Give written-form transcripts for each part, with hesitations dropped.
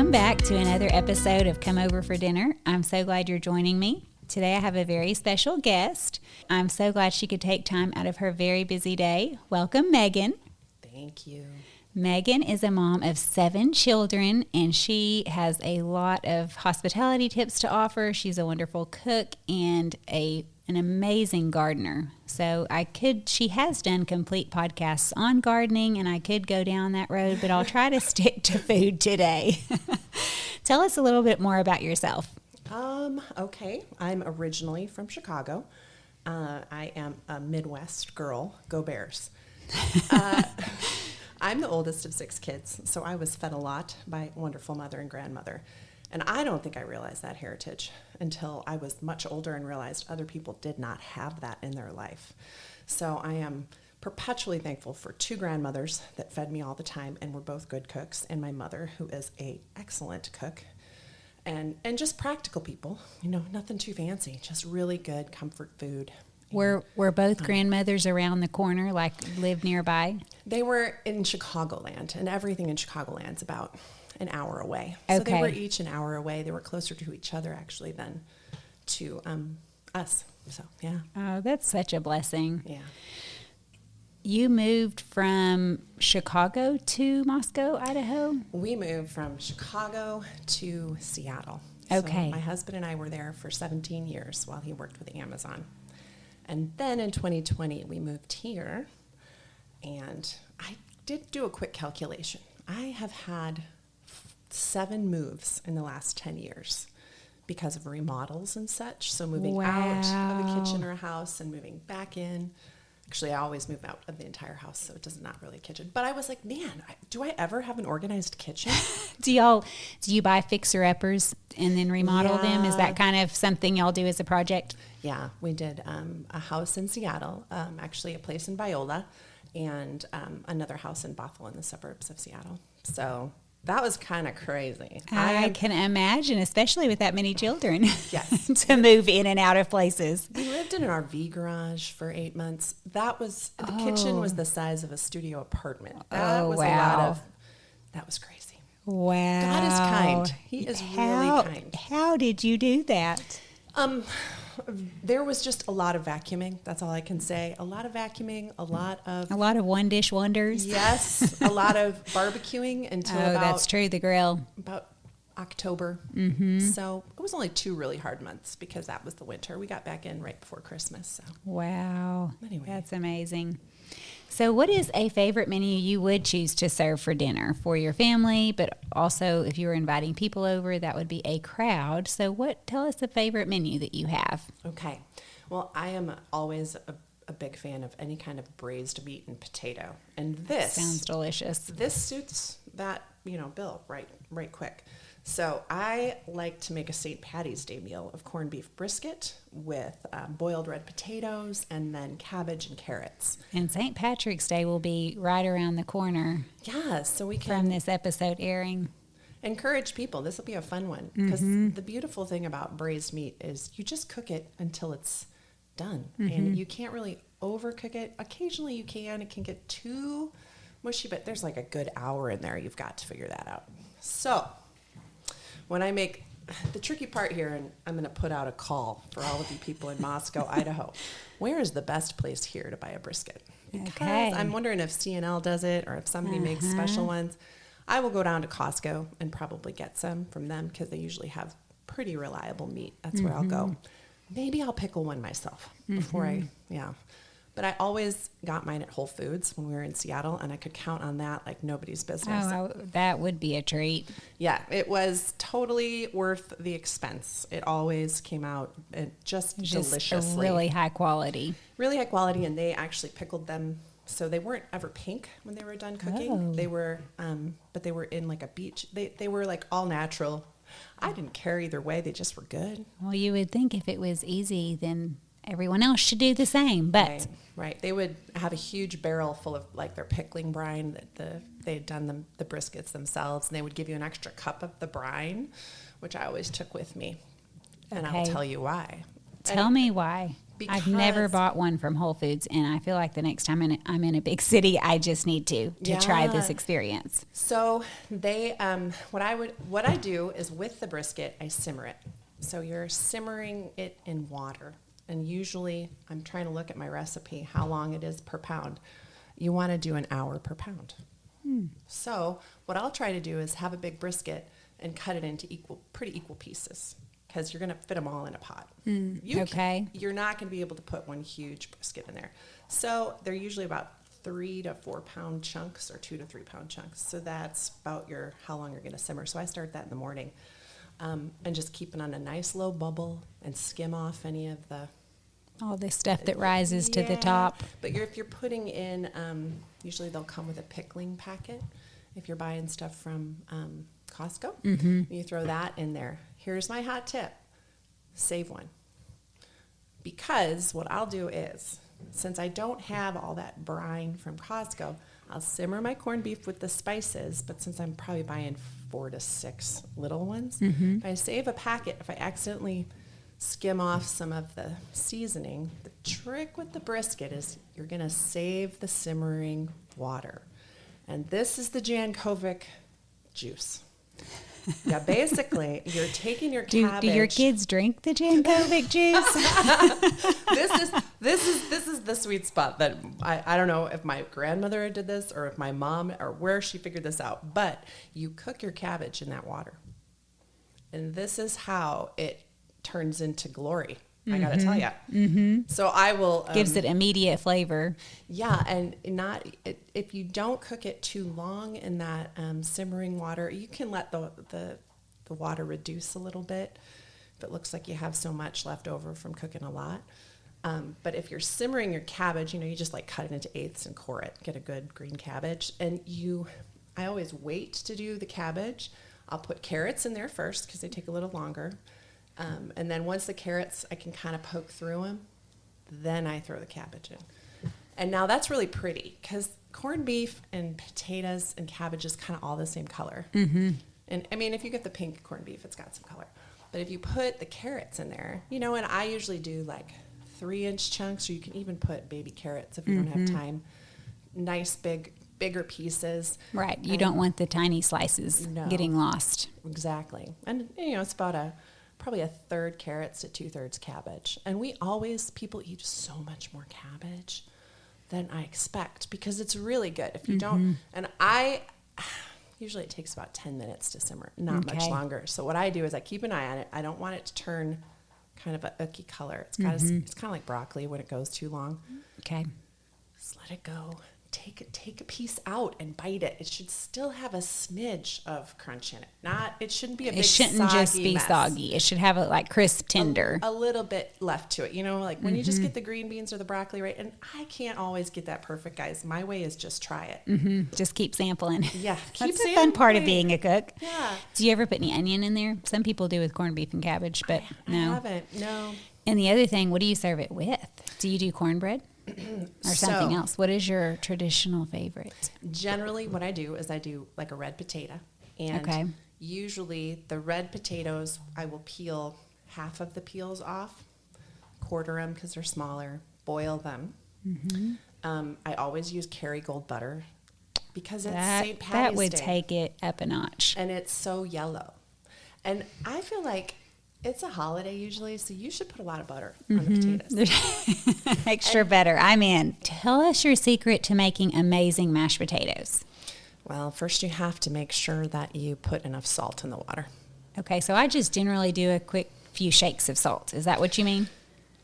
Welcome back to another episode of Come Over for Dinner. I'm so glad you're joining me. Today I have a very special guest. I'm so glad she could take time out of her very busy day. Welcome, Megan. Thank you. Megan is a mom of 7 children, and she has a lot of hospitality tips to offer. She's a wonderful cook and an amazing gardener. So she has done complete podcasts on gardening, and I could go down that road, but I'll try to stick to food today. Tell us a little bit more about yourself. Okay. I'm originally from Chicago. I am a Midwest girl. Go Bears. I'm the oldest of 6 kids, so I was fed a lot by a wonderful mother and grandmother. And I don't think I realized that heritage until I was much older and realized other people did not have that in their life. So I am perpetually thankful for 2 grandmothers that fed me all the time and were both good cooks, and my mother, who is an excellent cook, and just practical people, nothing too fancy, just really good comfort food. Were both grandmothers around the corner, like lived nearby? They were in Chicagoland, and everything in Chicagoland's about an hour away. So they were each an hour away. They were closer to each other, actually, than to us. So, yeah. Oh, that's such a blessing. Yeah. You moved from Chicago to Moscow, Idaho? We moved from Chicago to Seattle. Okay. So my husband and I were there for 17 years while he worked with Amazon. And then in 2020, we moved here, and I did do a quick calculation. I have had 7 moves in the last 10 years because of remodels and such. So moving out of a kitchen or a house and moving back in. Actually, I always move out of the entire house, so it does not really a kitchen. But I was like, man, do I ever have an organized kitchen? Do you buy fixer-uppers and then remodel them? Is that kind of something y'all do as a project? Yeah, we did a house in Seattle, actually a place in Viola, and another house in Bothell in the suburbs of Seattle. So that was kind of crazy. I can imagine, especially with that many children. Yes. To move in and out of places. We lived in an RV garage for 8 months. The kitchen was the size of a studio apartment. That was that was crazy. Wow. God is kind. He is really kind. How did you do that? There was just a lot of vacuuming. That's all I can say. A lot of vacuuming, a lot of one-dish wonders. Yes, a lot of barbecuing until that's true, the grill. About October. Mm-hmm. So it was only 2 really hard months because that was the winter. We got back in right before Christmas. So. Wow. Anyway. That's amazing. So what is a favorite menu you would choose to serve for dinner for your family, but also if you were inviting people over, that would be a crowd. So tell us a favorite menu that you have. Okay. Well, I am always a big fan of any kind of braised meat and potato. And this sounds delicious. This suits that, bill right quick. So I like to make a St. Patty's Day meal of corned beef brisket with boiled red potatoes and then cabbage and carrots. And St. Patrick's Day will be right around the corner. Yeah, so we can from this episode airing. Encourage people. This will be a fun one because the beautiful thing about braised meat is you just cook it until it's done, and you can't really overcook it. Occasionally you can. It can get too mushy, but there's like a good hour in there. You've got to figure that out. So when I make the tricky part here, and I'm going to put out a call for all of you people in Moscow, Idaho, where is the best place here to buy a brisket? Because I'm wondering if C&L does it or if somebody makes special ones. I will go down to Costco and probably get some from them because they usually have pretty reliable meat. That's where I'll go. Maybe I'll pickle one myself before But I always got mine at Whole Foods when we were in Seattle, and I could count on that like nobody's business. Oh, that would be a treat. Yeah, it was totally worth the expense. It always came out just deliciously. Really high quality. Really high quality, and they actually pickled them. So they weren't ever pink when they were done cooking. Oh. They were, but they were in like a beach. They were like all natural. I didn't care either way. They just were good. Well, you would think if it was easy, then everyone else should do the same. But right. They would have a huge barrel full of like their pickling brine that they had done the briskets themselves, and they would give you an extra cup of the brine, which I always took with me. And I'll tell you why. Tell me why. I've never bought one from Whole Foods, and I feel like the next time I'm in a big city, I just need to try this experience. So they, what I do is with the brisket, I simmer it. So you're simmering it in water, and usually I'm trying to look at my recipe how long it is per pound. You want to do an hour per pound. So what I'll try to do is have a big brisket and cut it into pretty equal pieces, because you're going to fit them all in a pot. You're not going to be able to put one huge brisket in there. So they're usually about 3 to 4 pound chunks, or 2 to 3 pound chunks. So that's about how long you're going to simmer. So I start that in the morning, and just keep it on a nice low bubble and skim off any of all the stuff that rises to the top. But if you're putting in, usually they'll come with a pickling packet. If you're buying stuff from Costco, you throw that in there. Here's my hot tip: save one. Because what I'll do is, since I don't have all that brine from Costco, I'll simmer my corned beef with the spices. But since I'm probably buying 4 to 6 little ones, if I save a packet, if I accidentally skim off some of the seasoning, the trick with the brisket is you're going to save the simmering water. And this is the Jankovic juice. Yeah, basically, you're taking your cabbage. Do your kids drink the Jankovic juice? This is the sweet spot that I don't know if my grandmother did this, or if my mom, or where she figured this out. But you cook your cabbage in that water, and this is how it turns into glory. I got to tell you. So I will gives it immediate flavor. Yeah, and if you don't cook it too long in that simmering water, you can let the water reduce a little bit if it looks like you have so much left over from cooking a lot. But if you're simmering your cabbage, you just like cut it into eighths and core it. Get a good green cabbage, and I always wait to do the cabbage. I'll put carrots in there first because they take a little longer. And then once the carrots, I can kind of poke through them, then I throw the cabbage in. And now that's really pretty, because corned beef and potatoes and cabbage is kind of all the same color. And I mean, if you get the pink corned beef, it's got some color. But if you put the carrots in there, and I usually do like 3-inch chunks, or you can even put baby carrots if you don't have time. Nice bigger pieces. Right. You don't want the tiny slices getting lost. Exactly. And it's about probably 1/3 carrots to 2/3 cabbage. And people eat so much more cabbage than I expect, because it's really good. If you don't, and usually it takes about 10 minutes to simmer, not much longer. So what I do is I keep an eye on it. I don't want it to turn kind of a icky color. It's kind of like broccoli when it goes too long. Okay. Just let it go. Take a piece out and bite it. It should still have a smidge of crunch in it. It shouldn't be a big soggy mess. It shouldn't just be soggy. It should have a crisp, tender. A little bit left to it. Like when you just get the green beans or the broccoli right. And I can't always get that perfect, guys. My way is just try it. Just keep sampling. Yeah. That's the fun part of being a cook. Yeah. Do you ever put any onion in there? Some people do with corned beef and cabbage, but no. I haven't, no. And the other thing, what do you serve it with? Do you do cornbread? Or something else? What is your traditional favorite? Generally, what I do is I do like a red potato. And usually the red potatoes, I will peel half of the peels off, quarter them because they're smaller, boil them. I always use Kerrygold butter because it's St. Patty's Day. That would take it up a notch. And it's so yellow. And I feel like it's a holiday usually, so you should put a lot of butter on the potatoes. Extra butter. I'm in. Tell us your secret to making amazing mashed potatoes. Well, first you have to make sure that you put enough salt in the water. Okay, so I just generally do a quick few shakes of salt. Is that what you mean?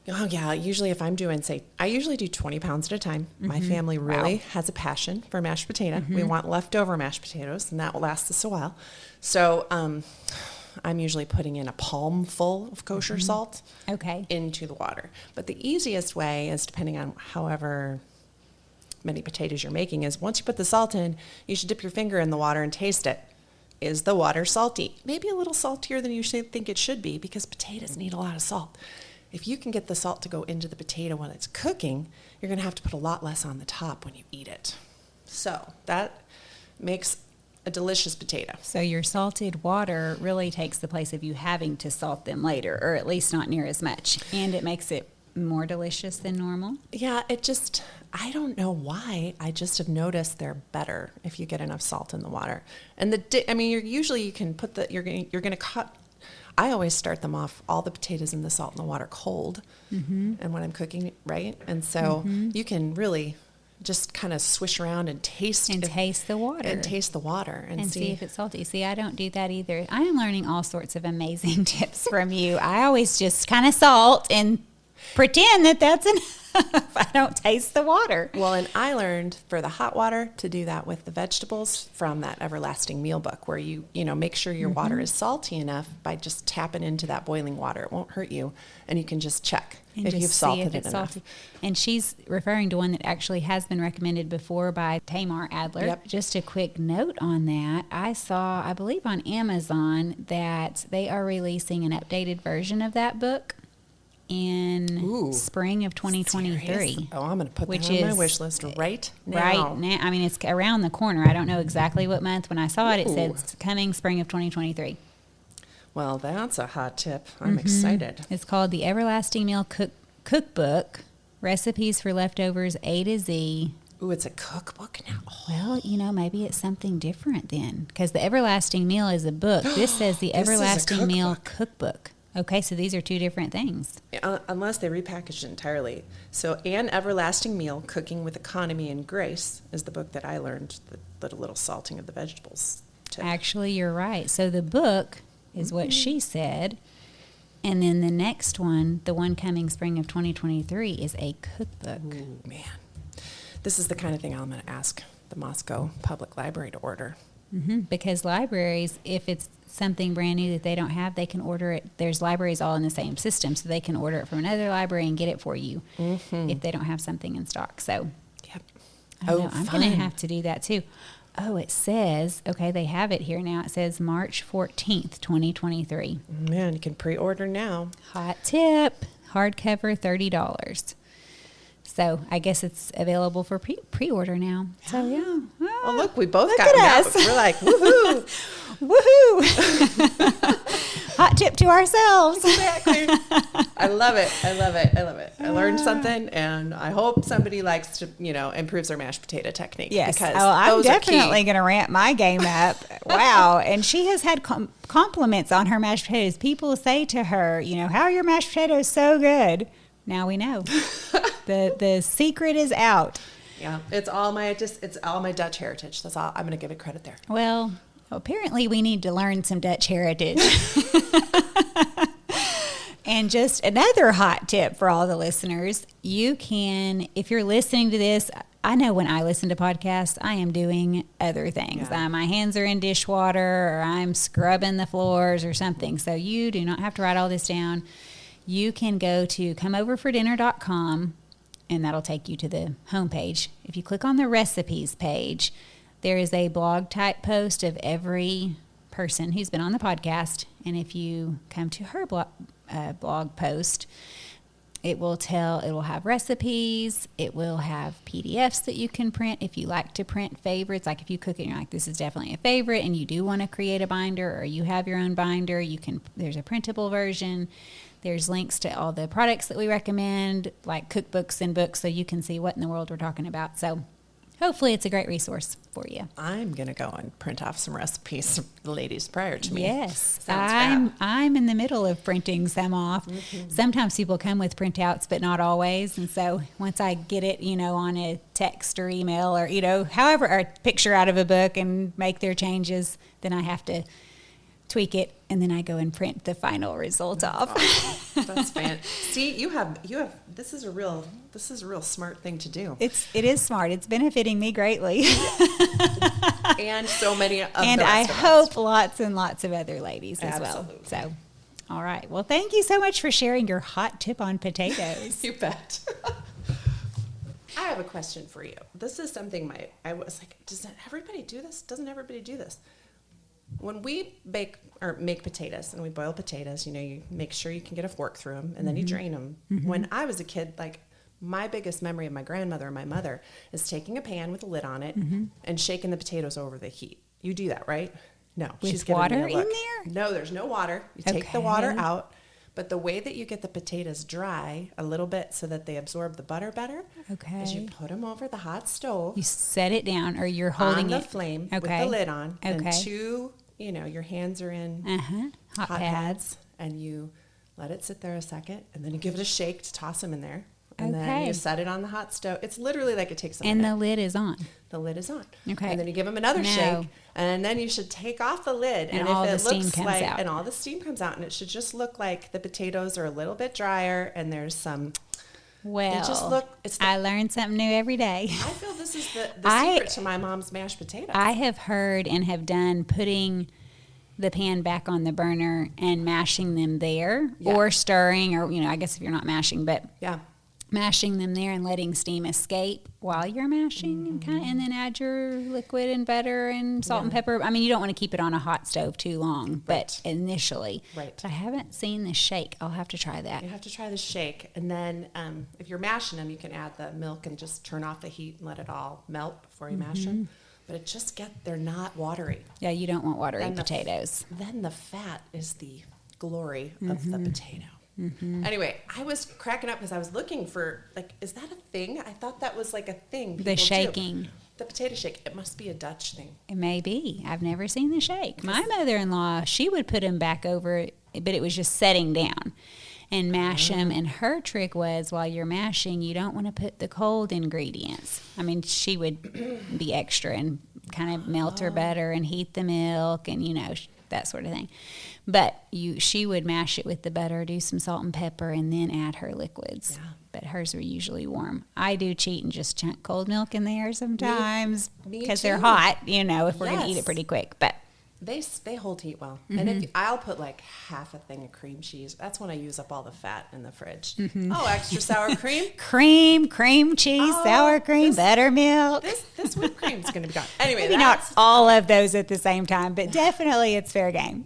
Oh, yeah. Usually if I'm doing, I usually do 20 pounds at a time. My family really has a passion for mashed potato. We want leftover mashed potatoes, and that will last us a while. So I'm usually putting in a palm full of kosher salt into the water. But the easiest way is, depending on however many potatoes you're making, is once you put the salt in, you should dip your finger in the water and taste it. Is the water salty? Maybe a little saltier than you think it should be, because potatoes need a lot of salt. If you can get the salt to go into the potato when it's cooking, you're going to have to put a lot less on the top when you eat it. So that makes a delicious potato. So your salted water really takes the place of you having to salt them later, or at least not near as much, and it makes it more delicious than normal? Yeah, I don't know why. I just have noticed they're better if you get enough salt in the water. And you can put you're going to cut. I always start them off, all the potatoes and the salt in the water cold. And when I'm cooking, right? And so you can really just kind of swish around and taste the water. And taste the water and see if it's salty. See, I don't do that either. I am learning all sorts of amazing tips from you. I always just kind of salt and pretend that that's enough. I don't taste the water. Well, and I learned for the hot water to do that with the vegetables from that Everlasting Meal book, where you make sure your water is salty enough by just tapping into that boiling water. It won't hurt you, and you can just check if you've salted it enough. Salty. And she's referring to one that actually has been recommended before by Tamar Adler. Yep. Just a quick note on that. I saw, I believe on Amazon, that they are releasing an updated version of that book in spring of 2023. Serious? Oh, I'm going to put that on my wish list right now. Right now. I mean, it's around the corner. I don't know exactly what month. When I saw it, it said it's coming spring of 2023. Well, that's a hot tip. I'm excited. It's called the Everlasting Meal Cookbook, Recipes for Leftovers A to Z. Ooh, it's a cookbook now. Well, maybe it's something different then, because the Everlasting Meal is a book. This says the Everlasting Meal Cookbook. Okay, so these are two different things. Unless they repackaged it entirely. So, An Everlasting Meal, Cooking with Economy and Grace is the book that I learned, the little salting of the vegetables tip. Actually, you're right. So the book is what she said. And then the next one, the one coming spring of 2023, is a cookbook. Ooh, man. This is the kind of thing I'm going to ask the Moscow Public Library to order. Because libraries, if it's something brand new that they don't have, they can order it. There's libraries all in the same system, so they can order it from another library and get it for you if they don't have something in stock. So, yep. I'm going to have to do that too. Oh, it says, okay, they have it here now. It says March 14th, 2023. Man, you can pre-order now. Hot tip, hardcover, $30. So I guess it's available for pre-order now. So, yeah. Well, look, we both got us. We're like, woohoo. Woohoo. Hot tip to ourselves. Exactly. I love it. I learned something, and I hope somebody likes to, improves their mashed potato technique. Yes. Because I'm definitely going to ramp my game up. Wow. And she has had compliments on her mashed potatoes. People say to her, how are your mashed potatoes so good? Now we know. The secret is out. Yeah, it's all my Dutch heritage. That's all. I'm going to give it credit there. Well, apparently we need to learn some Dutch heritage. And just another hot tip for all the listeners, you can, if you're listening to this, I know when I listen to podcasts, I am doing other things. Yeah. My hands are in dishwater, or I'm scrubbing the floors or something. So you do not have to write all this down. You can go to comeoverfordinner.com, and that'll take you to the homepage. If you click on the recipes page, there is a blog type post of every person who's been on the podcast. And if you come to her blog post, it will have recipes. It will have PDFs that you can print if you like to print favorites. Like if you cook it and you're like, this is definitely a favorite, and you do want to create a binder, or you have your own binder, there's a printable version. There's links to all the products that we recommend, like cookbooks and books, so you can see what in the world we're talking about. So hopefully it's a great resource for you. I'm going to go and print off some recipes from the ladies prior to me. Yes. I'm in the middle of printing some off. Mm-hmm. Sometimes people come with printouts, but not always. And so once I get it, on a text or email or, however, or a picture out of a book and make their changes, then I have to tweak it, and then I go and print the final result off. Oh, that's fantastic. See, you have. This is a real smart thing to do. It is smart. It's benefiting me greatly, and so many. And I hope lots and lots of other ladies as well. So, all right. Well, thank you so much for sharing your hot tip on potatoes. You bet. I have a question for you. This is something I was like, doesn't everybody do this? Doesn't everybody do this? When we bake or make potatoes and we boil potatoes, you make sure you can get a fork through them, and then you drain them. Mm-hmm. When I was a kid, like my biggest memory of my grandmother and my mother is taking a pan with a lid on it and shaking the potatoes over the heat. You do that, right? No. With water in there? No, there's no water. You take the water out, But the way that you get the potatoes dry a little bit so that they absorb the butter better is you put them over the hot stove. You set it down, or you're holding on the flame with the lid on. And two, your hands are in hot pads, and you let it sit there a second, and then you give it a shake to toss them in there. And then you set it on the hot stove. It's literally like it takes a minute. And the lid is on. The lid is on. Okay. And then you give them another shake, and then you should take off the lid. And all the steam comes out. And all the steam comes out, and it should just look like the potatoes are a little bit drier, and there's some... Well, I learn something new every day. I feel this is the secret to my mom's mashed potatoes. I have heard and have done putting the pan back on the burner and mashing them there, or stirring, or, I guess if you're not mashing, but... Yeah. Mashing them there and letting steam escape while you're mashing, and then add your liquid and butter and salt and pepper. I mean, you don't want to keep it on a hot stove too long, but initially. Right. But I haven't seen the shake. I'll have to try that. You have to try the shake. And then if you're mashing them, you can add the milk and just turn off the heat and let it all melt before you mash them. But it just they're not watery. Yeah, you don't want watery potatoes. Then the fat is the glory of the potato. Anyway, I was cracking up because I was looking for, is that a thing? I thought that was like a thing. The shaking. Do. The potato shake. It must be a Dutch thing. It may be. I've never seen the shake. My mother-in-law, she would put them back over, but it was just setting down and mash them. And her trick was, while you're mashing, you don't want to put the cold ingredients. I mean, she would be extra and kind of melt her butter and heat the milk and, that sort of thing. But she would mash it with the butter, do some salt and pepper, and then add her liquids. Yeah. But hers were usually warm. I do cheat and just chunk cold milk in there sometimes because they're hot, if we're going to eat it pretty quick. But they hold heat well. And I'll put like half a thing of cream cheese. That's when I use up all the fat in the fridge. Oh, extra sour cream? cream cheese, sour cream, buttermilk. This whipped cream's going to be gone. Anyway, maybe not all of those at the same time, but definitely it's fair game.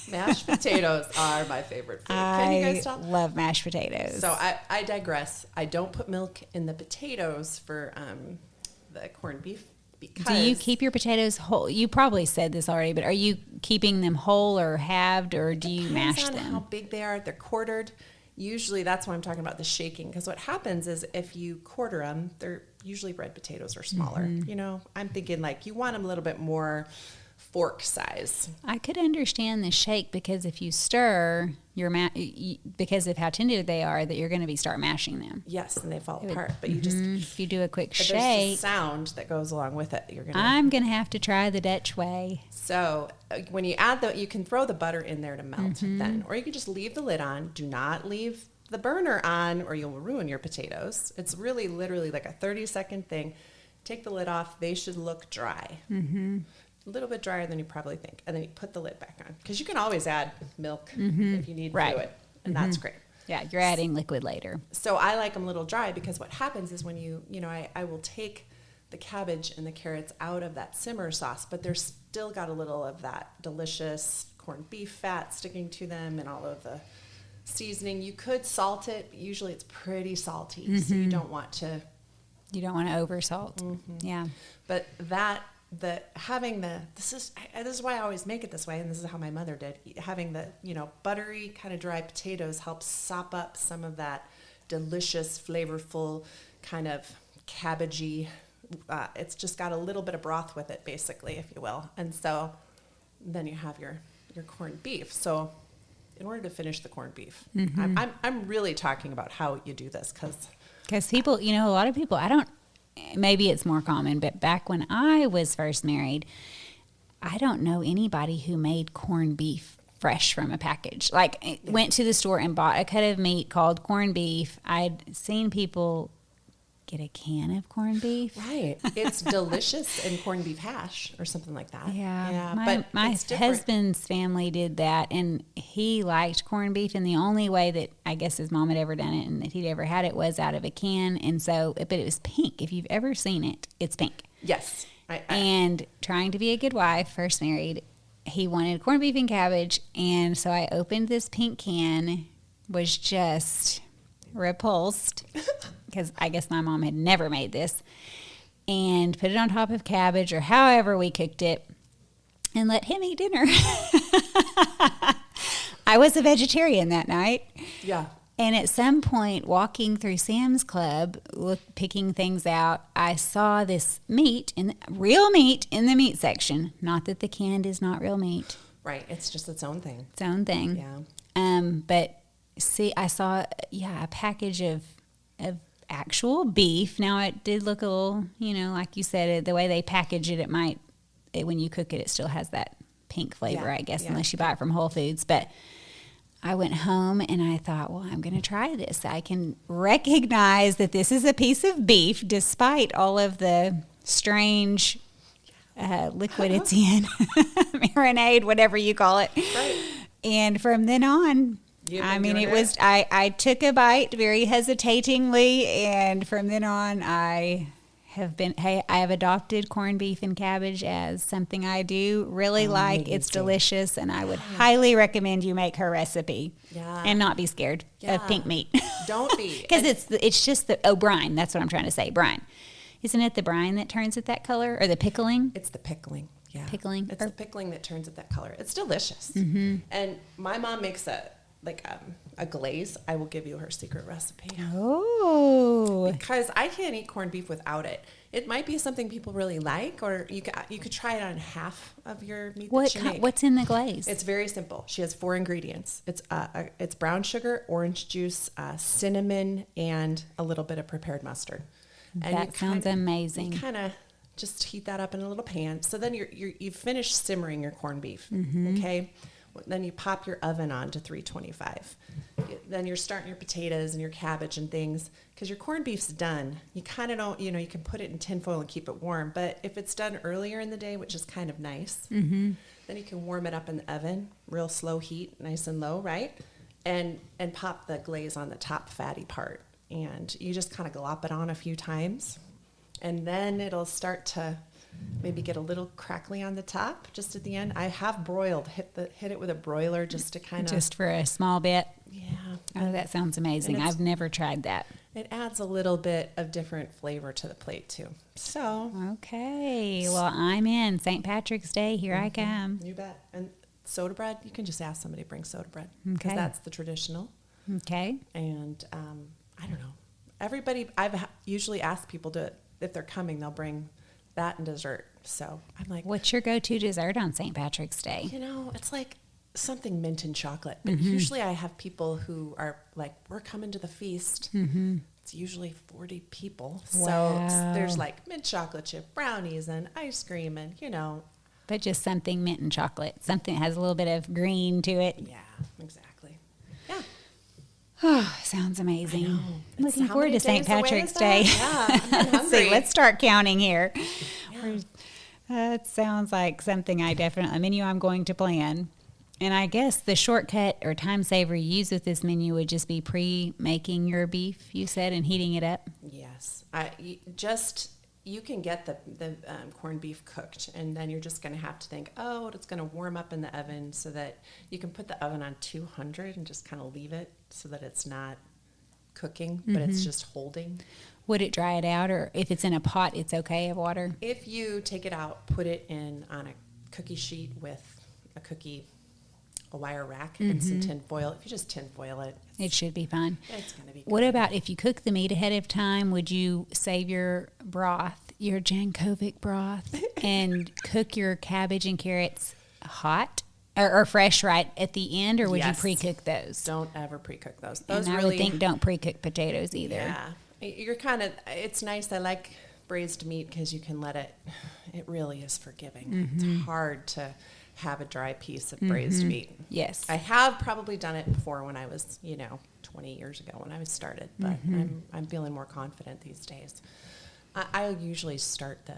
Mashed potatoes are my favorite food. Can you guys tell? I love mashed potatoes. So I digress. I don't put milk in the potatoes for the corned beef. Because do you keep your potatoes whole? You probably said this already, but are you keeping them whole or halved, or do you mash them? Depends on how big they are. They're quartered. Usually that's why I'm talking about the shaking, because what happens is if you quarter them, they're usually red potatoes are smaller. I'm thinking you want them a little bit more fork size. I could understand the shake because if you stir because of how tender they are, that you're going to start mashing them. Yes, and they fall apart. But you just if you do a quick shake, there's a sound that goes along with it. I'm going to have to try the Dutch way. So when you add you can throw the butter in there to melt then, or you can just leave the lid on. Do not leave the burner on, or you'll ruin your potatoes. It's really literally like a 30-second thing. Take the lid off. They should look dry. A little bit drier than you probably think. And then you put the lid back on. Because you can always add milk if you need to do it. And that's great. Yeah, you're adding liquid later. So I like them a little dry because what happens is when I will take the cabbage and the carrots out of that simmer sauce, but they're still got a little of that delicious corned beef fat sticking to them and all of the seasoning. You could salt it, but usually it's pretty salty. So you don't want to... You don't want to over salt. Yeah. But this is why I always make it this way, and this is how my mother did. Having the buttery kind of dry potatoes helps sop up some of that delicious, flavorful kind of cabbagey. It's just got a little bit of broth with it, basically, if you will. And so then you have your corned beef. So in order to finish the corned beef, I'm really talking about how you do this because people, a lot of people, maybe it's more common, but back when I was first married, I don't know anybody who made corned beef fresh from a package. Went to the store and bought a cut of meat called corned beef. I'd seen people get a can of corned beef. Right. It's delicious in corned beef hash or something like that. Yeah. My husband's family did that, and he liked corned beef, and the only way that I guess his mom had ever done it and that he'd ever had it was out of a can. And so, but it was pink. If you've ever seen it, it's pink. Yes. And trying to be a good wife, first married, he wanted corned beef and cabbage. And so I opened this pink can, was just repulsed because I guess my mom had never made this, and put it on top of cabbage or however we cooked it and let him eat dinner. I was a vegetarian that night. Yeah. And at some point, walking through Sam's Club, picking things out, I saw this real meat in the meat section. Not that the canned is not real meat. Right. It's just its own thing. Its own thing. Yeah. But see, I saw, a package of actual beef. Now, it did look a little, like you said, the way they package it, when you cook it, it still has that pink flavor, I guess, unless you buy it from Whole Foods. But I went home and I thought, well, I'm going to try this. I can recognize that this is a piece of beef despite all of the strange liquid it's in, marinade, whatever you call it. Right. And from then on, I took a bite very hesitatingly, and from then on I have adopted corned beef and cabbage as something I do really like. It's delicious, and I would highly recommend you make her recipe. Yeah. And not be scared of pink meat. Don't be. Because it's just brine. That's what I'm trying to say, brine. Isn't it the brine that turns it that color, or the pickling? It's the pickling. Yeah. Pickling. It's the pickling that turns it that color. It's delicious. Mm-hmm. And my mom makes a glaze. I will give you her secret recipe. Oh. Because I can't eat corned beef without it. It might be something people really like, or you could try it on half of your meat that you make. What's in the glaze? It's very simple. She has 4 ingredients. It's brown sugar, orange juice, cinnamon, and a little bit of prepared mustard. And that sounds amazing. You kind of just heat that up in a little pan. So then you've finished simmering your corned beef. Mm-hmm. Okay. Then you pop your oven on to 325. Then you're starting your potatoes and your cabbage and things. Because your corned beef's done. You kind of don't, you can put it in tinfoil and keep it warm. But if it's done earlier in the day, which is kind of nice, mm-hmm. then you can warm it up in the oven, real slow heat, nice and low, right? And pop the glaze on the top fatty part. And you just kind of glop it on a few times. And then it'll start to maybe get a little crackly on the top just at the end. I have broiled, hit it with a broiler just to kind of... Just for a small bit? Yeah. Oh, that sounds amazing. I've never tried that. It adds a little bit of different flavor to the plate, too. So... Okay. Well, I'm in. St. Patrick's Day, here I come. You bet. And soda bread, you can just ask somebody to bring soda bread. Okay. Because that's the traditional. Okay. And I don't know. Everybody, I've usually asked people if they're coming, they'll bring that and dessert. So I'm like, what's your go-to dessert on St. Patrick's Day? It's like something mint and chocolate. But mm-hmm. usually I have people who are like, we're coming to the feast. Mm-hmm. It's usually 40 people. Wow. So there's like mint chocolate chip brownies and ice cream and, But just something mint and chocolate. Something that has a little bit of green to it. Yeah, exactly. Yeah. Oh, sounds amazing. Looking forward to St. Patrick's Day. Yeah, I'm hungry. Let's start counting here. Yeah. That sounds like something a menu I'm going to plan. And I guess the shortcut or time saver you use with this menu would just be pre-making your beef, you said, and heating it up? Yes. You can get the corned beef cooked, and then you're just going to have to think, it's going to warm up in the oven so that you can put the oven on 200 and just kind of leave it so that it's not cooking, but it's just holding. Would it dry it out, or if it's in a pot, it's okay of water? If you take it out, put it on a cookie sheet with a wire rack and some tin foil. If you just tin foil it, it should be fine. It's going to be good. What about if you cook the meat ahead of time? Would you save your broth, your Jankovic broth, and cook your cabbage and carrots hot or fresh right at the end, or would you pre-cook those? Don't ever pre-cook those. And I would think don't pre-cook potatoes either. Yeah. It's nice. I like braised meat because you can it really is forgiving. It's hard to have a dry piece of braised meat. Yes. I have probably done it before when I was, 20 years ago when I was started, but I'm feeling more confident these days. I usually start the,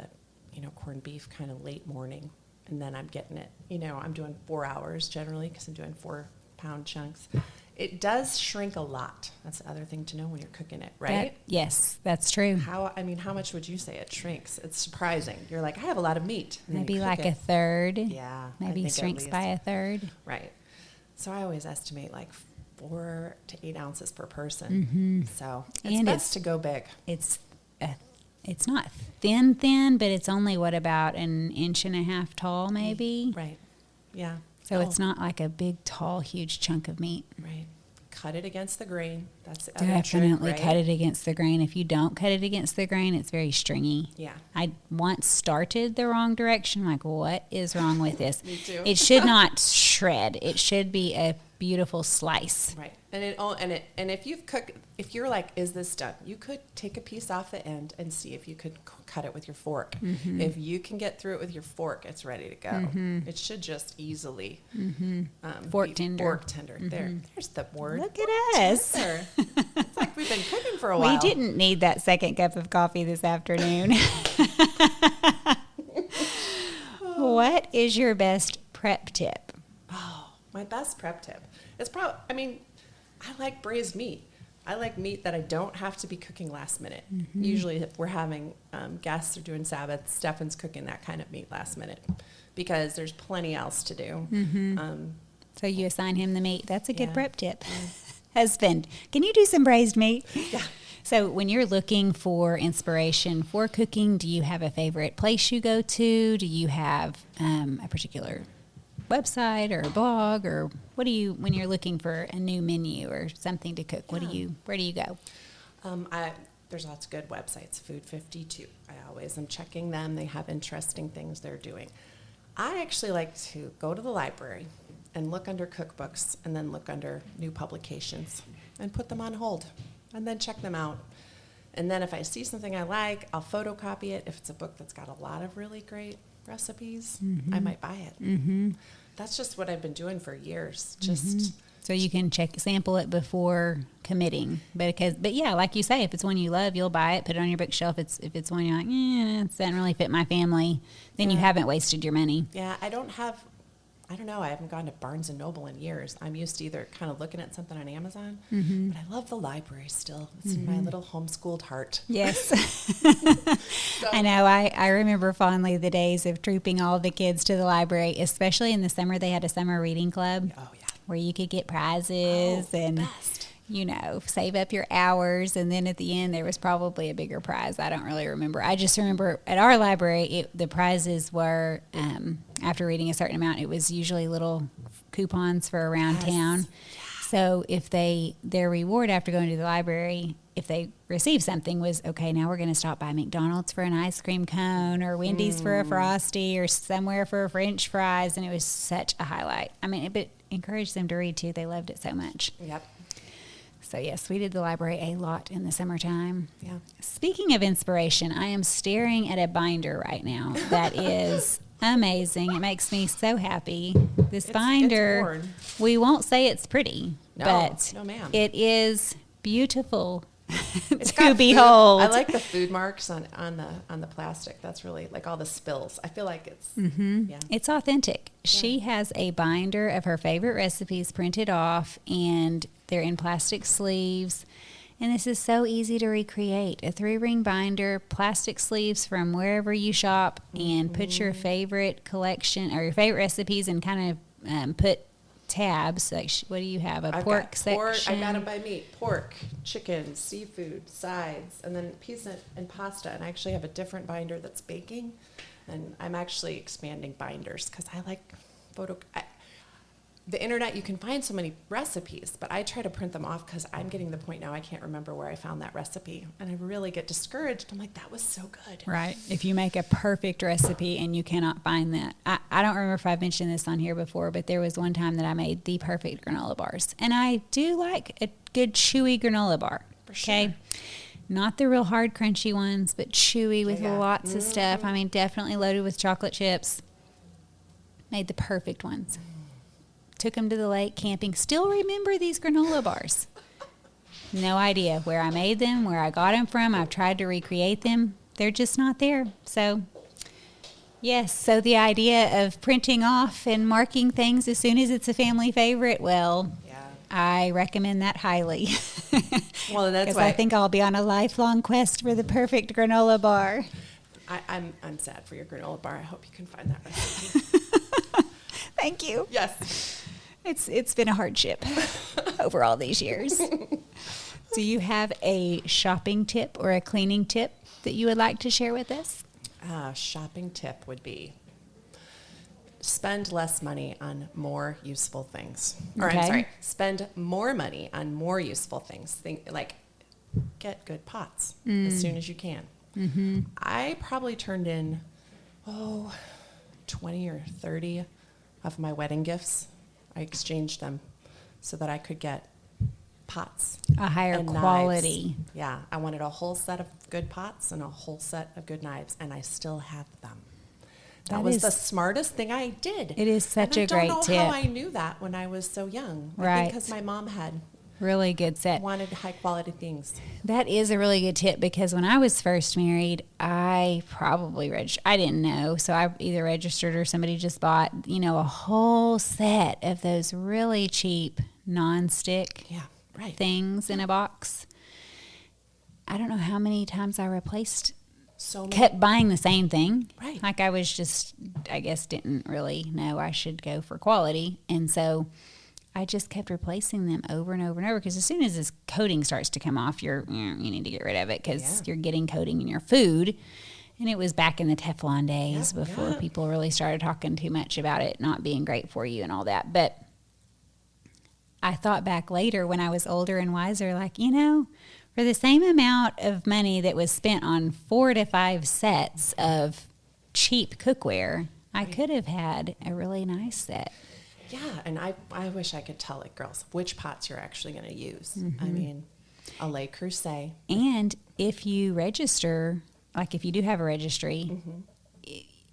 corned beef kind of late morning, and then I'm getting it, I'm doing 4 hours generally because I'm doing 4-pound chunks. It does shrink a lot. That's the other thing to know when you're cooking it, right? Yes, that's true. How much would you say it shrinks? It's surprising. You're like, I have a lot of meat. Maybe like a third. Yeah. Maybe shrinks by a third. Right. So I always estimate like 4 to 8 ounces per person. So it's best to go big. It's not thin, but it's only about 1.5 inches tall, maybe. Right. Yeah. So it's not like a big, tall, huge chunk of meat. Right. Cut it against the grain. That's the Definitely trick, right? cut it against the grain. If you don't cut it against the grain, it's very stringy. Yeah. I once started the wrong direction. Like, what is wrong with this? Me too. It should not shred. It should be a beautiful slice. Right. And if you're like, is this done? You could take a piece off the end and see if you could cut it with your fork. Mm-hmm. If you can get through it with your fork, it's ready to go. Mm-hmm. It should just easily Fork be tender. Fork tender. There's the word. Look at us. Tender. It's like we've been cooking for a while. We didn't need that second cup of coffee this afternoon. What is your best prep tip? Oh, my best prep tip. It's probably, I like braised meat. I like meat that I don't have to be cooking last minute. Mm-hmm. Usually if we're having guests or doing Sabbath, Stefan's cooking that kind of meat last minute because there's plenty else to do. Mm-hmm. So you assign him the meat. That's a good Yeah. prep tip. Husband, can you do some braised meat? Yeah. So when you're looking for inspiration for cooking, do you have a favorite place you go to? Do you have a particular website or a blog, or what do you, when you're looking for a new menu or something to cook, where do you go? There's lots of good websites, Food 52. I always am checking them. They have interesting things they're doing. I actually like to go to the library and look under cookbooks and then look under new publications and put them on hold and then check them out. And then if I see something I like, I'll photocopy it. If it's a book that's got a lot of really great recipes, I might buy it. Mm-hmm. That's just what I've been doing for years. So you can sample it before committing. But yeah, like you say, if it's one you love, you'll buy it, put it on your bookshelf. If it's one you're like, it doesn't really fit my family, then you haven't wasted your money. Yeah, I don't know. I haven't gone to Barnes & Noble in years. I'm used to either kind of looking at something on Amazon, but I love the library still. It's in my little homeschooled heart. Yes. I know. I remember fondly the days of trooping all the kids to the library, especially in the summer. They had a summer reading club. Oh, yeah. Where you could get prizes and, best. Save up your hours. And then at the end, there was probably a bigger prize. I don't really remember. I just remember at our library, the prizes were, after reading a certain amount, it was usually little coupons for around town. So if their reward after going to the library, if they received something, was, okay, now we're going to stop by McDonald's for an ice cream cone or Wendy's for a Frosty or somewhere for French fries. And it was such a highlight. It encouraged them to read too. They loved it so much. Yep. So yes, we did the library a lot in the summertime. Yeah. Speaking of inspiration, I am staring at a binder right now that is amazing. It makes me so happy. This binder, it's worn. we won't say it's pretty, No, but no, ma'am. it is beautiful It's to got behold. Food. I like the food marks on the plastic. That's really like all the spills. I feel like it's yeah. It's authentic. She has a binder of her favorite recipes printed off, and they're in plastic sleeves. And this is so easy to recreate. A 3-ring binder, plastic sleeves from wherever you shop, and put your favorite collection or your favorite recipes and kind of put tabs. Like, what do you have? A pork section? I got them by meat. Pork, chicken, seafood, sides, and then pizza and pasta. And I actually have a different binder that's baking. And I'm actually expanding binders because I like the internet. You can find so many recipes, but I try to print them off because I'm getting to the point now I can't remember where I found that recipe. And I really get discouraged. I'm like, that was so good. Right. If you make a perfect recipe and you cannot find that. I don't remember if I've mentioned this on here before, but there was one time that I made the perfect granola bars. And I do like a good chewy granola bar. For sure. Not the real hard crunchy ones, but chewy with lots of stuff. Definitely loaded with chocolate chips. Made the perfect ones. Took them to the lake camping. Still remember these granola bars. No idea where I made them, where I got them from. I've tried to recreate them. They're just not there. So, yes. So the idea of printing off and marking things as soon as it's a family favorite, well, Yeah. I recommend that highly. Well, that's Because why I think I'll be on a lifelong quest for the perfect granola bar. I'm sad for your granola bar. I hope you can find that recipe. Thank you. Yes. It's been a hardship over all these years. Do you have a shopping tip or a cleaning tip that you would like to share with us? Shopping tip would be spend less money on more useful things. Or Okay. I'm sorry, spend more money on more useful things. Get good pots as soon as you can. Mm-hmm. I probably turned in, 20 or 30 of my wedding gifts. I exchanged them so that I could get pots. A higher and quality. knives. Yeah, I wanted a whole set of good pots and a whole set of good knives, and I still have them. That was the smartest thing I did. It is such a great tip. I don't know how I knew that when I was so young. Right. I think because my mom had really good set. Wanted high quality things. That is a really good tip because when I was first married, I probably registered. I didn't know, so I either registered or somebody just bought, a whole set of those really cheap non-stick things in a box. I don't know how many times I replaced. Kept buying the same thing. Right. Like I was just, I guess, didn't really know I should go for quality. And so I just kept replacing them over and over and over because as soon as this coating starts to come off, you need to get rid of it because you're getting coating in your food. And it was back in the Teflon days before people really started talking too much about it not being great for you and all that. But I thought back later when I was older and wiser, like, for the same amount of money that was spent on 4 to 5 sets of cheap cookware, I could have had a really nice set. Yeah, and I wish I could tell girls which pots you're actually going to use. Mm-hmm. I mean, a Le Creuset. And if you register, like if you do have a registry,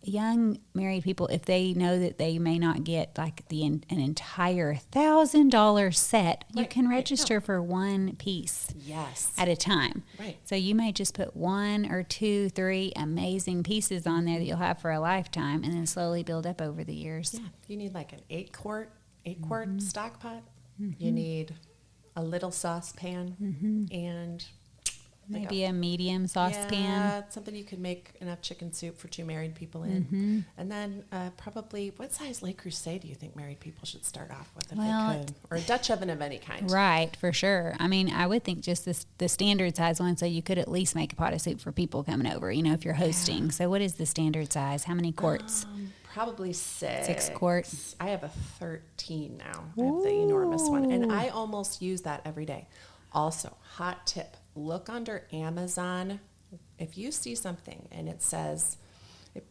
young married people, if they know that they may not get like an entire $1,000 set, you can register for one piece at a time. Right. So you may just put 1 or 2, 3 amazing pieces on there that you'll have for a lifetime and then slowly build up over the years. Yeah. You need like an 8-quart stock pot. You need a little saucepan and maybe a medium saucepan. Yeah, something you could make enough chicken soup for 2 married people in. And then probably, what size Le Creuset do you think married people should start off with if they could? Or a Dutch oven of any kind. Right, for sure. I mean, I would think just the standard size one, so you could at least make a pot of soup for people coming over, if you're hosting. So what is the standard size? How many quarts? Probably 6. 6 quarts. I have a 13 now. I have the enormous one. And I almost use that every day. Also, hot tip. Look under Amazon. If you see something and it says,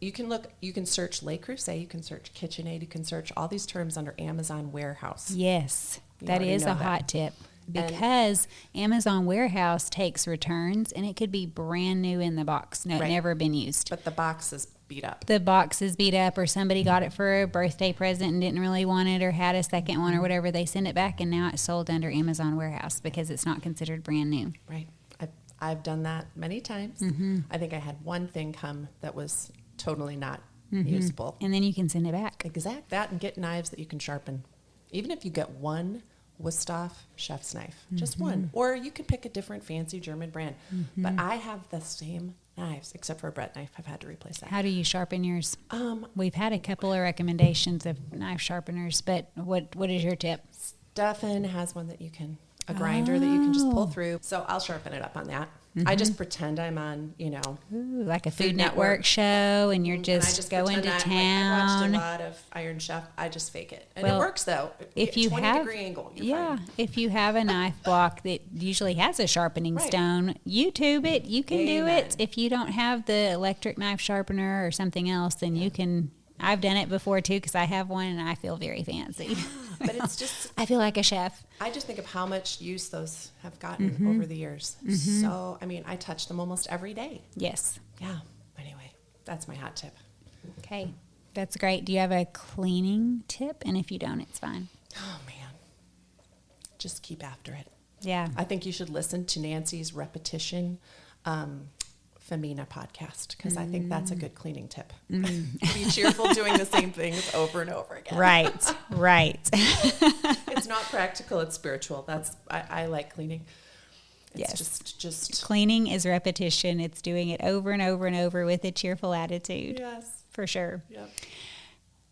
you can search Le Creuset, you can search KitchenAid, you can search all these terms under Amazon Warehouse. Yes, that is a hot tip because Amazon Warehouse takes returns and it could be brand new in the box, never been used. But the box is beat up. The box is beat up or somebody got it for a birthday present and didn't really want it or had a second one or whatever. They send it back and now it's sold under Amazon Warehouse because it's not considered brand new. Right. I've done that many times. I think I had one thing come that was totally not usable. And then you can send it back. Exact. That and get knives that you can sharpen. Even if you get one Wusthof chef's knife, just one. Or you could pick a different fancy German brand. But I have the same knives, except for a bread knife. I've had to replace that. How do you sharpen yours? We've had a couple of recommendations of knife sharpeners, but what is your tip? Stefan has one that you can... a grinder that you can just pull through. So I'll sharpen it up on that. I just pretend I'm on, like a Food Network show and you're just going to town. I watched a lot of Iron Chef. I just fake it. And it works though. If you 20-degree angle, you're fine. If you have a knife block that usually has a sharpening stone, YouTube it. You can do it. If you don't have the electric knife sharpener or something else, then you can... I've done it before too because I have one and I feel very fancy. Yeah, but it's just... I feel like a chef. I just think of how much use those have gotten over the years. So, I touch them almost every day. Yes. Yeah. Anyway, that's my hot tip. Okay. That's great. Do you have a cleaning tip? And if you don't, it's fine. Oh, man. Just keep after it. Yeah. I think you should listen to Nancy's Repetition Femina podcast because I think that's a good cleaning tip. Be cheerful doing the same things over and over again. Right. It's not practical, it's spiritual. I like cleaning. It's just cleaning is repetition. It's doing it over and over and over with a cheerful attitude. Yes. For sure. Yep.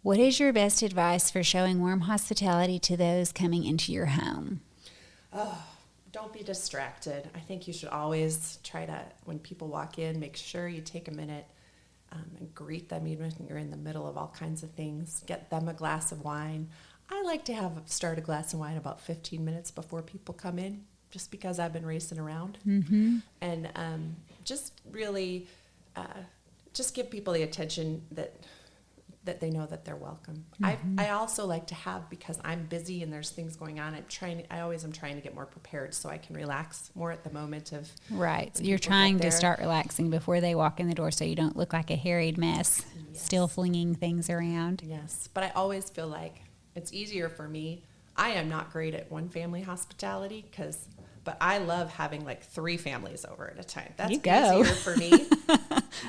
What is your best advice for showing warm hospitality to those coming into your home? Don't be distracted. I think you should always try to, when people walk in, make sure you take a minute and greet them even when you're in the middle of all kinds of things. Get them a glass of wine. I like to start a glass of wine about 15 minutes before people come in, just because I've been racing around. Mm-hmm. And just really just give people the attention that they know that they're welcome. Mm-hmm. I also like to have, because I'm busy and there's things going on, I always am trying to get more prepared so I can relax more at the moment of. Right. So you're trying to start relaxing before they walk in the door so you don't look like a harried mess, still flinging things around. Yes. But I always feel like it's easier for me. I am not great at one family hospitality but I love having like 3 families over at a time. That's easier for me.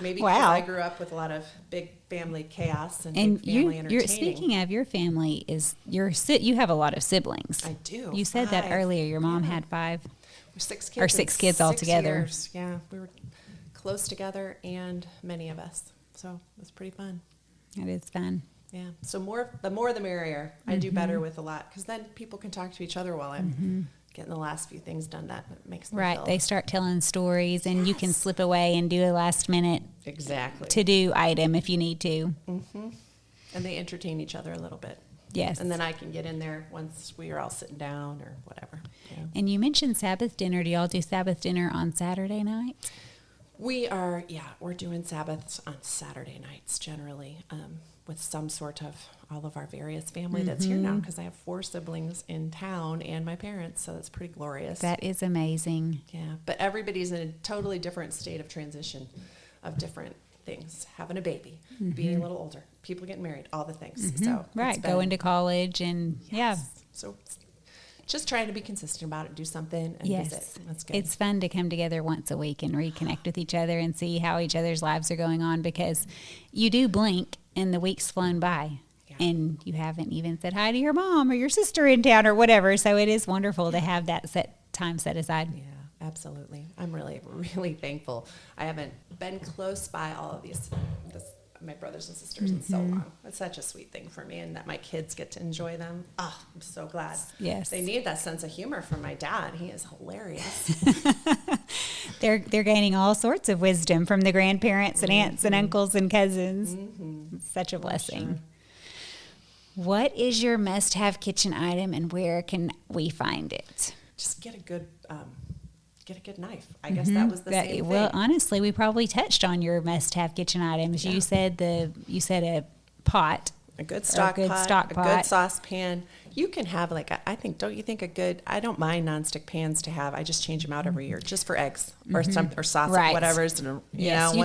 Maybe because I grew up with a lot of big family chaos and big family entertaining. Speaking of your family, you have a lot of siblings. I do. You said 5. That earlier. Your mom had 5. 6 kids. Or 6 kids altogether. Years. Yeah, we were close together, and many of us. So it was pretty fun. It is fun. Yeah. So the more the merrier. I do better with a lot, because then people can talk to each other while I'm getting the last few things done. That makes me feel. They start telling stories, and you can slip away and do a last minute to-do item if you need to. Mm-hmm. And they entertain each other a little bit. Yes. And then I can get in there once we are all sitting down or whatever. Yeah. And you mentioned Sabbath dinner. Do y'all do Sabbath dinner on Saturday night? We're doing Sabbaths on Saturday nights generally, with some sort of all of our various family that's here now, because I have 4 siblings in town and my parents, so that's pretty glorious. That is amazing. Yeah, but everybody's in a totally different state of transition of different things. Having a baby, being a little older, people getting married, all the things. So going to college and So just trying to be consistent about it, do something and visit. That's good. It's fun to come together once a week and reconnect with each other and see how each other's lives are going on, because you do blink and the week's flown by. Yeah. And you haven't even said hi to your mom or your sister in town or whatever. So it is wonderful to have that time set aside. Yeah, absolutely. I'm really, really thankful. I haven't been close by all of my brothers and sisters in so long. It's such a sweet thing for me, and that my kids get to enjoy them. Oh, I'm so glad. Yes. They need that sense of humor from my dad. He is hilarious. They're gaining all sorts of wisdom from the grandparents and aunts and uncles and cousins. It's such a blessing. Sure. What is your must-have kitchen item, and where can we find it? Just get a good knife. I guess that was the same thing. Well, honestly, we probably touched on your must-have kitchen items. Yeah. You said a pot. A good stock pot, a good saucepan. You can have don't you think I don't mind nonstick pans to have. I just change them out every year just for eggs or sauce or whatever's. You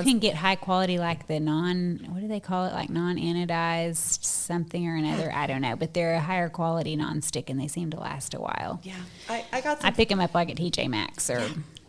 can get high quality, like the what do they call it? Like non-anodized something or another. I don't know, but they're a higher quality nonstick and they seem to last a while. Yeah. I got some. I pick them up like at TJ Maxx or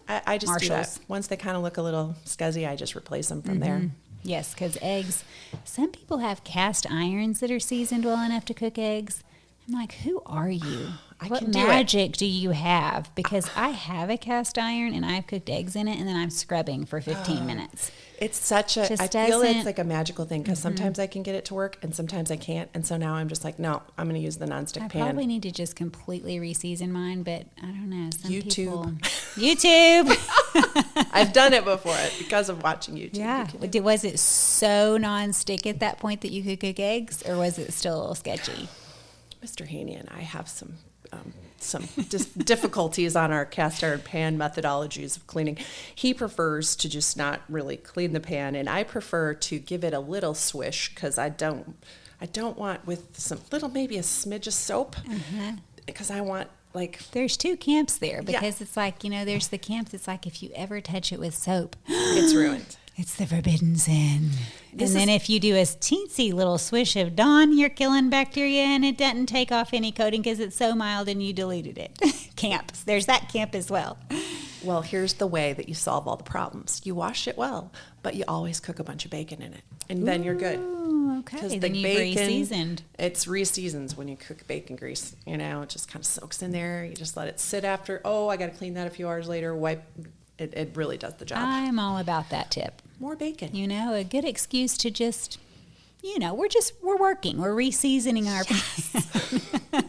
I just Marshalls. do that. Once they kind of look a little scuzzy, I just replace them from there. Yes, because eggs, some people have cast irons that are seasoned well enough to cook eggs. I'm like, who are you? What magic do you have? Because I have a cast iron and I've cooked eggs in it, and then I'm scrubbing for 15 minutes. It's such a, I feel it's like a magical thing, because sometimes I can get it to work and sometimes I can't. And so now I'm just like, no, I'm going to use the nonstick pan. I probably need to just completely reseason mine, but I don't know. Some YouTube. I've done it before because of watching YouTube. Yeah. Was it so nonstick at that point that you could cook eggs, or was it still a little sketchy? Mr. Haney and I have some difficulties on our cast iron pan methodologies of cleaning. He prefers to just not really clean the pan, and I prefer to give it a little swish, because I don't want with some little, maybe a smidge of soap, because I want there's 2 camps there, because it's like, there's the camp that's like, if you ever touch it with soap, it's ruined. It's the forbidden sin. Then if you do a teensy little swish of Dawn, you're killing bacteria, and it doesn't take off any coating because it's so mild and you deleted it. Camps. There's that camp as well. Well, here's the way that you solve all the problems. You wash it well, but you always cook a bunch of bacon in it, and then you're good. Okay, then you've re-seasoned. It's re-seasons when you cook bacon grease. It just kind of soaks in there. You just let it sit after. Oh, I got to clean that a few hours later. Wipe. It really does the job. I'm all about that tip. More bacon. A good excuse to just, we're working. We're re-seasoning our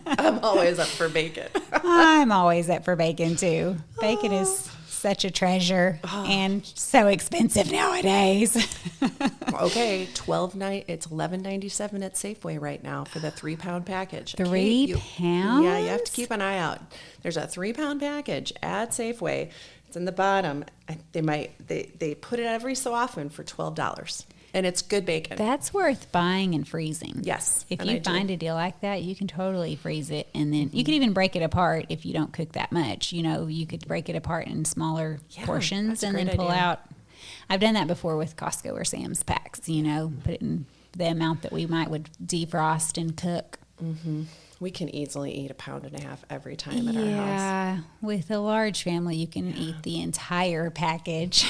I'm always up for bacon. I'm always up for bacon, too. Bacon is such a treasure and so expensive nowadays. Okay, it's $11.97 at Safeway right now for the 3-pound package. 3 pounds? Yeah, you have to keep an eye out. There's a 3-pound package at Safeway. It's in the bottom. They put it every so often for $12. And it's good bacon. That's worth buying and freezing. Yes. If you find a deal like that, you can totally freeze it. And then you can even break it apart if you don't cook that much. You know, you could break it apart in smaller portions and then pull out. I've done that before with Costco or Sam's packs, you know, put it in the amount that we would defrost and cook. Mm-hmm. We can easily eat 1.5 pounds every time at our house. Yeah, with a large family, you can eat the entire package.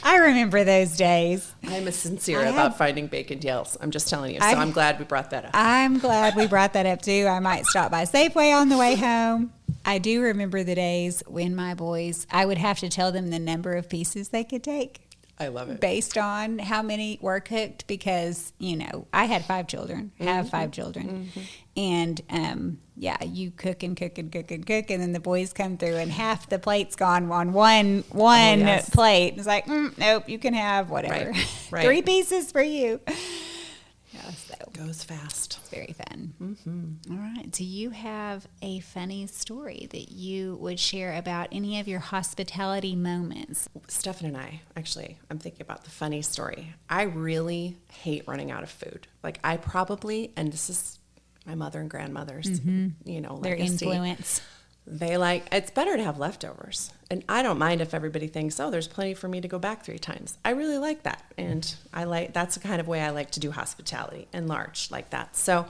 I remember those days. I'm sincere about finding bacon deals. I'm just telling you. So I'm glad we brought that up. I'm glad we brought that up too. I might stop by Safeway on the way home. I do remember the days when my boys, I would have to tell them the number of pieces they could take. I love it. Based on how many were cooked because, you know, I had 5 children, have 5 children. And, you cook and cook and cook and cook. And then the boys come through and half the plate's gone on one plate. It's like, nope, you can have whatever. Right. 3 pieces for you. Yeah, so goes fast. It's very fun. All right. Do you have a funny story that you would share about any of your hospitality moments? Stefan and I, actually, I'm thinking about the funny story. I really hate running out of food. Like I probably, and this is my mother and grandmother's, you know, their legacy. Influence. They it's better to have leftovers. And I don't mind if everybody thinks, oh, there's plenty for me to go back 3 times. I really like that. And that's the kind of way I like to do hospitality, enlarge like that. So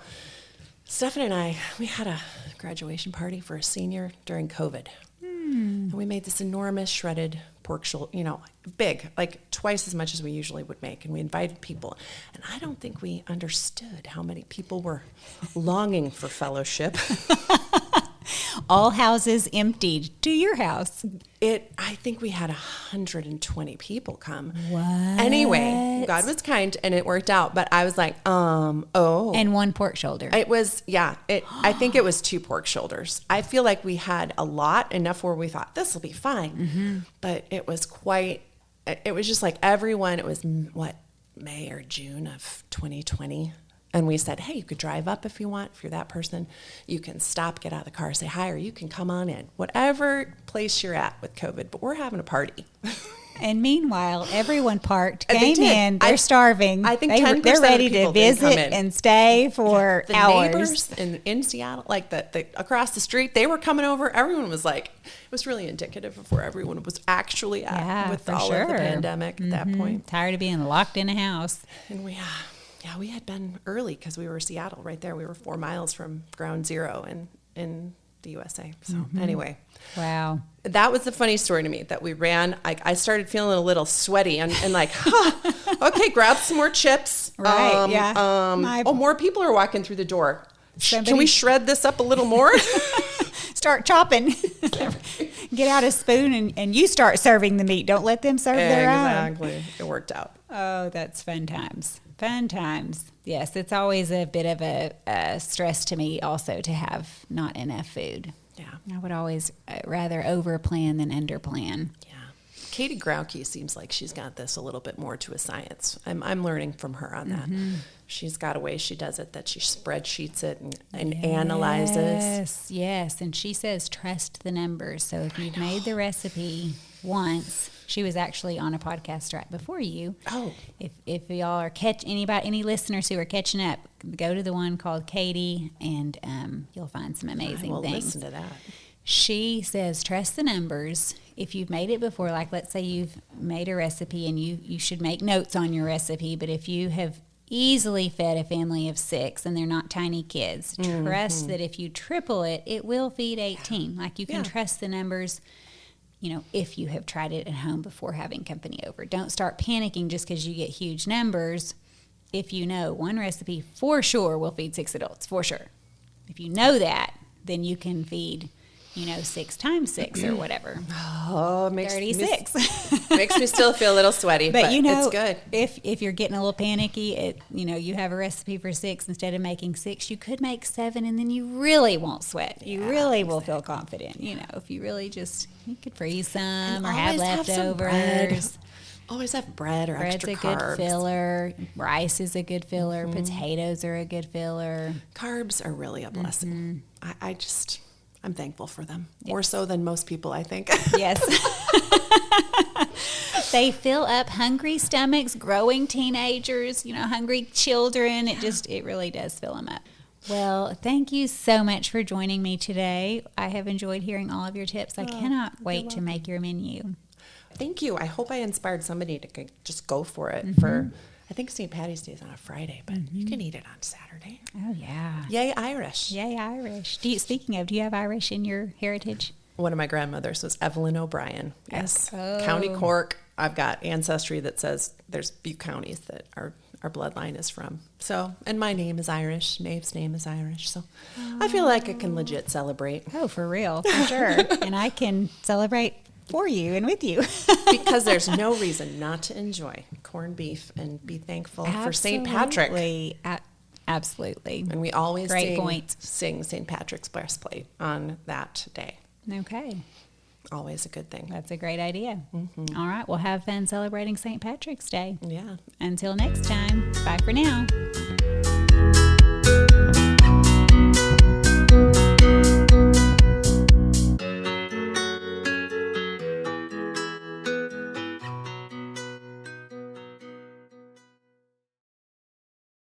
Stefan and I, we had a graduation party for a senior during COVID. And we made this enormous shredded pork shoulder, you know, big, like twice as much as we usually would make. And we invited people. And I don't think we understood how many people were longing for fellowship. All houses emptied to your house. I think we had 120 people come. What? Anyway, God was kind and it worked out. But I was like, And 1 pork shoulder. It was, I think it was 2 pork shoulders. I feel like we had a lot, enough where we thought this will be fine. But it was it was just like everyone, it was May or June of 2020. And we said, hey, you could drive up if you want. If you're that person, you can stop, get out of the car, say hi, or you can come on in. Whatever place you're at with COVID, but we're having a party. And meanwhile, everyone parked, came in, they're starving. I think they're ready to visit and stay for the hours. Neighbors in Seattle, like the across the street, they were coming over. Everyone was like, it was really indicative of where everyone was actually at with all of the pandemic at that point. Tired of being locked in a house. And we had been early because we were Seattle right there. We were 4 miles from ground zero in the USA. So anyway. Wow. That was the funny story to me that we ran. I started feeling a little sweaty and like, okay, grab some more chips. Right, more people are walking through the door. Can we shred this up a little more? Start chopping. Get out a spoon and you start serving the meat. Don't let them serve their own. Exactly. It worked out. Oh, that's fun times. Fun times. Yes, it's always a bit of a stress to me also to have not enough food. Yeah. I would always rather over-plan than under-plan. Yeah. Katie Grauke seems like she's got this a little bit more to a science. I'm learning from her on that. She's got a way she does it that she spreadsheets it and analyzes. Yes. And she says trust the numbers. So if you've made the recipe once, she was actually on a podcast right before you. Oh. If y'all are any listeners who are catching up, go to the one called Katie and you'll find some amazing things. Listen to that. She says, trust the numbers. If you've made it before, like let's say you've made a recipe and you should make notes on your recipe, but if you have easily fed a family of 6 and they're not tiny kids, trust that if you triple it, it will feed 18. Like you can trust the numbers, you know, if you have tried it at home before having company over. Don't start panicking just because you get huge numbers. If you know one recipe for sure will feed 6 adults, for sure. If you know that, then you can feed 6 times 6 or whatever. Oh, it makes 36. Makes me still feel a little sweaty, but it's good. If you're getting a little panicky, you have a recipe for 6 instead of making 6, you could make 7, and then you really won't sweat. You really will feel confident. If you really you could freeze some or have leftovers. Always have bread or Bread's extra a carbs. good filler. Rice is a good filler. Potatoes are a good filler. Carbs are really a blessing. I'm thankful for them. More so than most people, I think. Yes. They fill up hungry stomachs, growing teenagers, hungry children. It really does fill them up. Well, thank you so much for joining me today. I have enjoyed hearing all of your tips. I cannot wait to make your menu. Thank you. I hope I inspired somebody to just go for it. I think St. Patty's Day is on a Friday, but you can eat it on Saturday. Oh, yeah. Yay, Irish. Yay, Irish. Speaking of, do you have Irish in your heritage? One of my grandmothers was Evelyn O'Brien. Yes. Oh. County Cork. I've got ancestry that says there's a few counties that our bloodline is from. So, and my name is Irish. Maeve's name is Irish. So I feel like I can legit celebrate. Oh, for real. For sure. And I can celebrate for you and with you. Because there's no reason not to enjoy corned beef and be thankful for St. Patrick. Absolutely. And we always Great sing St. Patrick's breastplate on that day. Okay. Always a good thing. That's a great idea. All right. Well, have fun celebrating St. Patrick's Day. Yeah. Until next time. Bye for now.